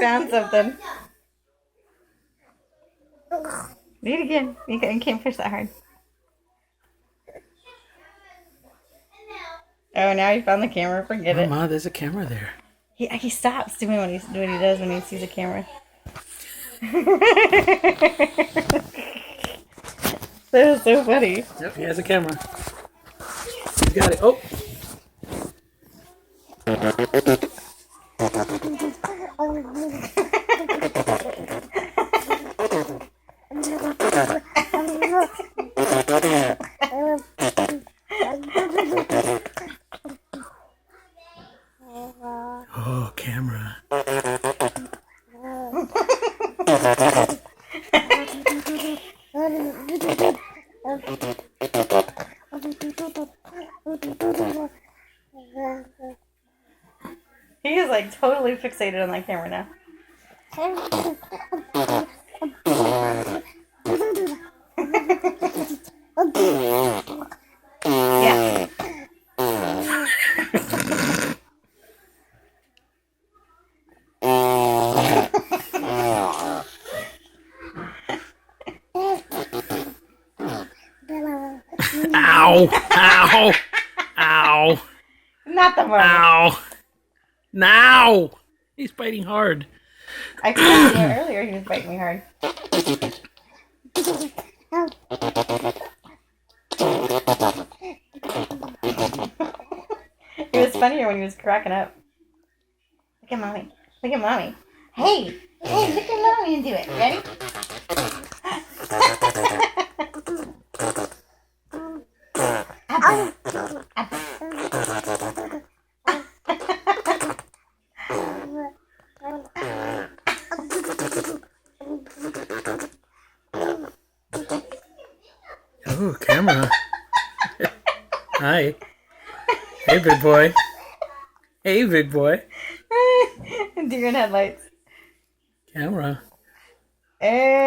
found something. Do it again. You can't push that hard. Oh, now he found the camera. Forget it. Mama, there's a camera there. He stops doing what he does when he sees a camera. That was so funny. Yep, he has a camera. He's got it. Oh. Oh, camera. He is like totally fixated on that camera now. Yeah. Ow! Ow! Ow! Not the moment. Ow! Now! He's biting hard. I told you earlier he was biting me hard. It was funnier when he was cracking up. Look at mommy. Look at mommy. Hey! Hey, look at mommy and do it. Ready? Oh, camera. Hi. Hey, big boy. Hey, big boy. Deer in headlights. Camera. And